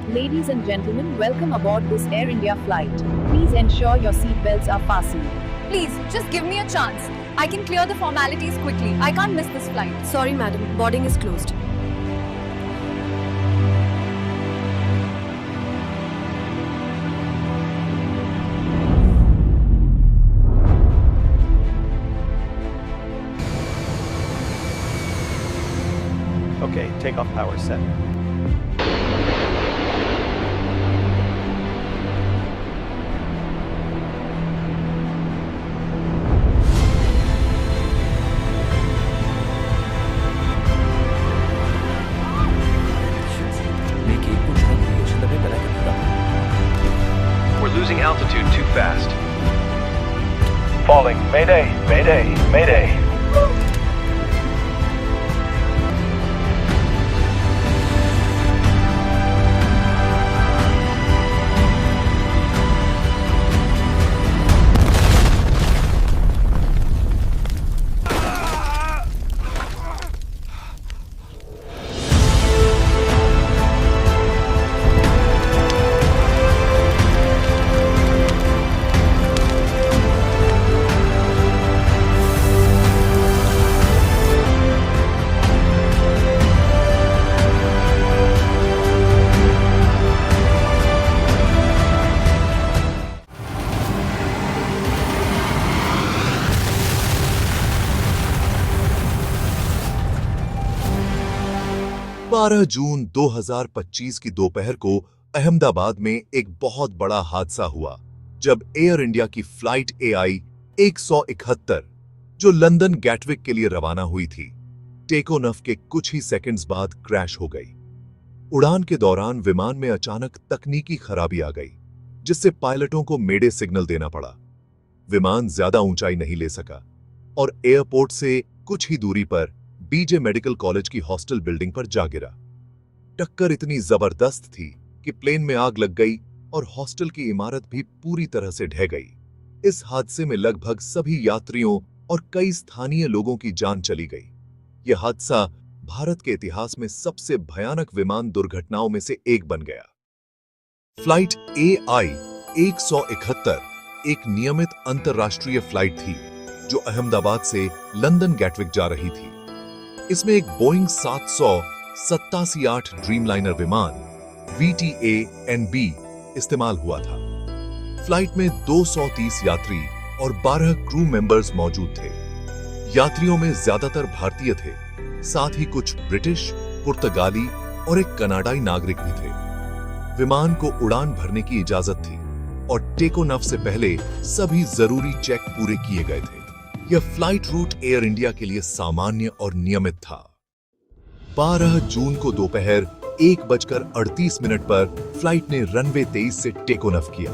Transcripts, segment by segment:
Ladies and gentlemen, welcome aboard this Air India flight. Please ensure your seat belts are fastened. Please, just give me a chance. I can clear the formalities quickly. I can't miss this flight. Sorry, madam. Boarding is closed. Okay, takeoff power set. We're losing altitude too fast. Falling. Mayday, mayday, mayday. बारह जून 2025 की दोपहर को अहमदाबाद में एक बहुत बड़ा हादसा हुआ जब एयर इंडिया की फ्लाइट AI 171 जो लंदन गैटविक के लिए रवाना हुई थी, टेक ऑफ के कुछ ही सेकंड्स बाद क्रैश हो गई। उड़ान के दौरान विमान में अचानक तकनीकी खराबी आ गई, जिससे पायलटों को मेडे सिग्नल देना पड़ा। विमान ज्यादा ऊंचाई नहीं ले सका और एयरपोर्ट से कुछ ही दूरी पर बीजे मेडिकल कॉलेज की हॉस्टल बिल्डिंग पर जा गिरा। टक्कर इतनी जबरदस्त थी कि प्लेन में आग लग गई और हॉस्टल की इमारत भी पूरी तरह से ढह गई। इस हादसे में लगभग सभी यात्रियों और कई स्थानीय लोगों की जान चली गई। यह हादसा भारत के इतिहास में सबसे भयानक विमान दुर्घटनाओं में से एक बन गया। फ्लाइट AI 171 एक नियमित अंतर्राष्ट्रीय फ्लाइट थी जो अहमदाबाद से लंदन गैटविक जा रही थी। इसमें एक बोइंग 787-8 ड्रीमलाइनर विमान VTA-NB इस्तेमाल हुआ था। फ्लाइट में 230 यात्री और 12 क्रू मेंबर्स मौजूद थे। यात्रियों में ज्यादातर भारतीय थे, साथ ही कुछ ब्रिटिश, पुर्तगाली और एक कनाडाई नागरिक भी थे। विमान को उड़ान भरने की इजाजत थी और टेक ऑफ से पहले सभी जरूरी चेक पूरे किए गए थे। यह फ्लाइट रूट एयर इंडिया के लिए सामान्य और नियमित था। 12 जून को दोपहर 1:38 पर फ्लाइट ने रनवे 23 से टेक ऑफ किया।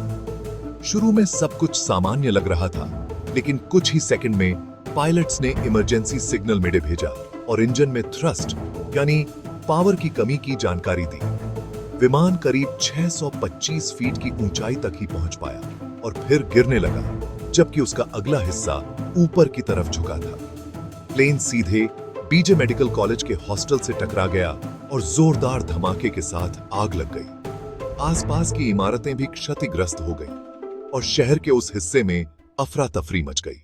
शुरू में सब कुछ सामान्य लग रहा था, लेकिन कुछ ही सेकंड में पायलट्स ने इमरजेंसी सिग्नल मेडे भेजा और इंजन में थ्रस्ट यानी पावर की कमी की जानकारी दी। विमान करीब 625 फीट की ऊंचाई तक ही पहुंच पाया और फिर गिरने लगा, जबकि उसका अगला हिस्सा ऊपर की तरफ झुका था। प्लेन सीधे बीजे मेडिकल कॉलेज के हॉस्टल से टकरा गया और जोरदार धमाके के साथ आग लग गई। आसपास की इमारतें भी क्षतिग्रस्त हो गई और शहर के उस हिस्से में अफरा तफरी मच गई।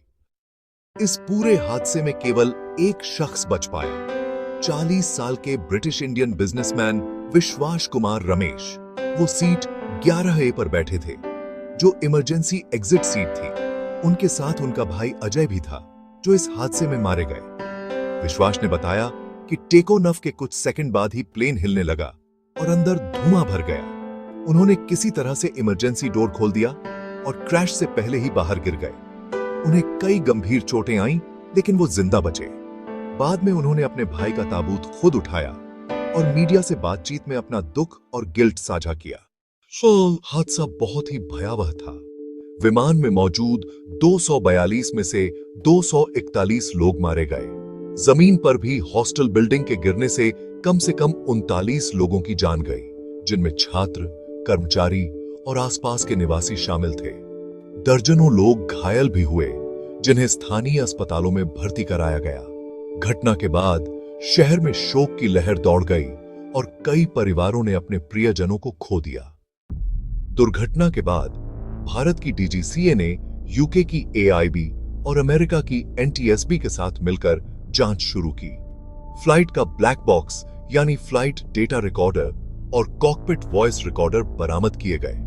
इस पूरे हादसे में केवल एक शख्स बच पाया, 40 साल के ब्रिटिश इंडियन बिजनेसमैन विश्वास कुमार रमेश। वो सीट 11A पर बैठे थे, जो इमरजेंसी एग्जिट सीट थी। उनके साथ उनका भाई अजय भी था, जो इस हादसे में मारे गए। विश्वास ने बताया कि टेक ऑफ के कुछ सेकंड बाद ही प्लेन हिलने लगा और अंदर धुआं भर गया। उन्होंने किसी तरह से इमरजेंसी डोर खोल दिया और क्रैश से पहले ही बाहर गिर गए। उन्हें कई गंभीर चोटें आईं, लेकिन वो जिंदा बचे। बाद में उन्होंने अपने भाई का ताबूत खुद उठाया और मीडिया से बातचीत में अपना दुख और गिल्ट साझा किया। हादसा बहुत ही भयावह था। विमान में मौजूद 242 में से 241 लोग मारे गए। जमीन पर भी हॉस्टल बिल्डिंग के गिरने से कम 39 लोगों की जान गई, जिनमें छात्र, कर्मचारी और आसपास के निवासी शामिल थे। दर्जनों लोग घायल भी हुए, जिन्हें स्थानीय अस्पतालों में भर्ती कराया गया। घटना के बाद शहर में शोक की लहर दौड़ गई और कई परिवारों ने अपने प्रियजनों को खो दिया। दुर्घटना के बाद भारत की डीजीसीए ने यूके की एआईबी और अमेरिका की एनटीएसबी के साथ मिलकर जांच शुरू की। फ्लाइट का ब्लैक बॉक्स यानी फ्लाइट डेटा रिकॉर्डर और कॉकपिट वॉइस रिकॉर्डर बरामद किए गए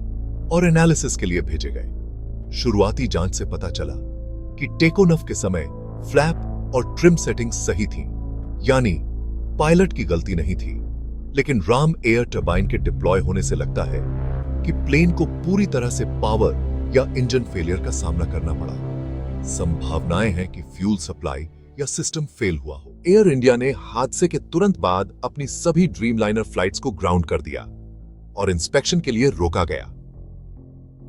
और एनालिसिस के लिए भेजे गए। शुरुआती जांच से पता चला कि टेक ऑफ के समय फ्लैप और ट्रिम सेटिंग्स सही थी, यानी पायलट की गलती नहीं थी। लेकिन राम एयर टरबाइन के डिप्लॉय होने से लगता है कि प्लेन को पूरी तरह से पावर या इंजन फेलियर का सामना करना पड़ा। संभावनाएं हैं कि फ्यूल सप्लाई या सिस्टम फेल हुआ हो। एयर इंडिया ने हादसे के तुरंत बाद अपनी सभी ड्रीमलाइनर फ्लाइट्स को ग्राउंड कर दिया और इंस्पेक्शन के लिए रोका गया।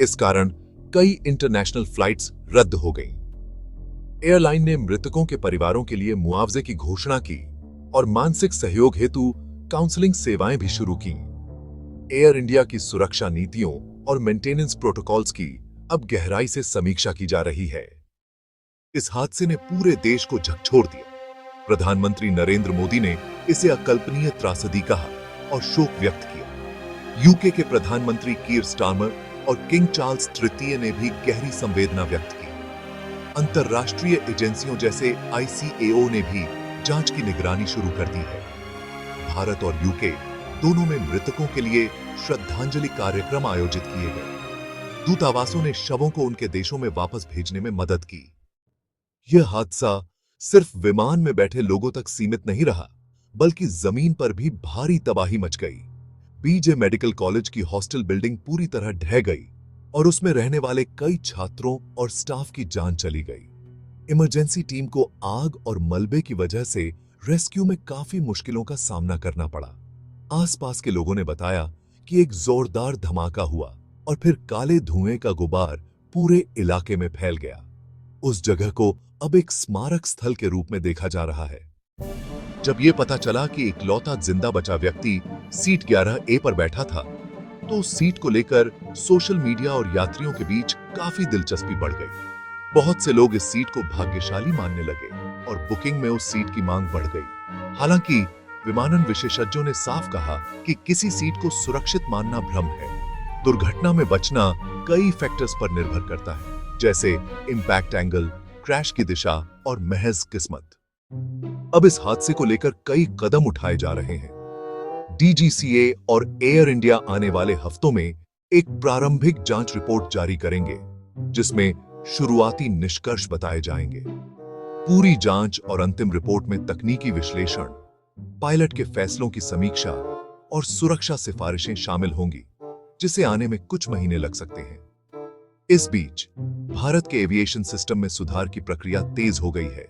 इस कारण कई इंटरनेशनल फ्लाइट्स रद्द हो गईं। एयरलाइन ने मृतकों के परिवारों के लिए मुआवजे की घोषणा की और मानसिक सहयोग हेतु काउंसलिंग सेवाएं भी शुरू की। एयर इंडिया की सुरक्षा नीतियों और मेंटेनेंस प्रोटोकॉल्स की अब गहराई से समीक्षा की जा रही है। इस हादसे ने पूरे देश को झकझोर दिया। प्रधानमंत्री नरेंद्र मोदी ने इसे अकल्पनीय त्रासदी कहा और शोक व्यक्त किया। यूके के प्रधानमंत्री कीर स्टारमर और किंग चार्ल्स तृतीय ने भी गहरी संवेदना व्यक्त की। अंतर्राष्ट्रीय एजेंसियों जैसे आईसीएओ ने भी जांच की निगरानी शुरू कर दी है। भारत और यूके दोनों में मृतकों के लिए श्रद्धांजलि कार्यक्रम आयोजित किए गए। दूतावासों ने शवों को उनके देशों में वापस भेजने में मदद की। यह हादसा सिर्फ विमान में बैठे लोगों तक सीमित नहीं रहा, बल्कि जमीन पर भी भारी तबाही मच गई। बीजे मेडिकल कॉलेज की हॉस्टल बिल्डिंग पूरी तरह ढह गई और उसमें रहने वाले कई छात्रों और स्टाफ की जान चली गई। इमरजेंसी टीम को आग और मलबे की वजह से रेस्क्यू में काफी मुश्किलों का सामना करना पड़ा। आसपास के लोगों ने बताया कि एक जोरदार धमाका हुआ और फिर काले धुएं का गुबार पूरे इलाके में फैल गया। उस जगह को अब एक स्मारक स्थल के रूप में देखा जा रहा है। जब यह पता चला कि इकलौता जिंदा बचा व्यक्ति सीट 11A पर बैठा था, तो उस सीट को लेकर सोशल मीडिया और यात्रियों के बीच काफी दिलचस्पी बढ़ गई। बहुत से लोग इस सीट को भाग्यशाली मानने लगे और बुकिंग में उस सीट की मांग बढ़ गई। हालांकि विमानन विशेषज्ञों ने साफ कहा कि किसी सीट को सुरक्षित मानना भ्रम है। दुर्घटना में बचना कई फैक्टर्स पर निर्भर करता है, जैसे इंपैक्ट एंगल, क्रैश की दिशा और महज किस्मत। अब इस हादसे को लेकर कई कदम उठाए जा रहे हैं। डीजीसीए और एयर इंडिया आने वाले हफ्तों में एक प्रारंभिक जांच रिपोर्ट जारी करेंगे, जिसमें शुरुआती निष्कर्ष बताए जाएंगे। पूरी जांच और अंतिम रिपोर्ट में तकनीकी विश्लेषण, पायलट के फैसलों की समीक्षा और सुरक्षा सिफारिशें शामिल होंगी, जिसे आने में कुछ महीने लग सकते हैं। इस बीच भारत के एविएशन सिस्टम में सुधार की प्रक्रिया तेज हो गई है,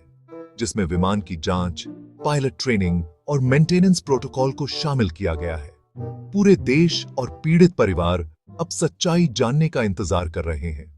जिसमें विमान की जांच, पायलट ट्रेनिंग और मेंटेनेंस प्रोटोकॉल को शामिल किया गया है। पूरे देश और पीड़ित परिवार अब सच्चाई जानने का इंतजार कर रहे हैं।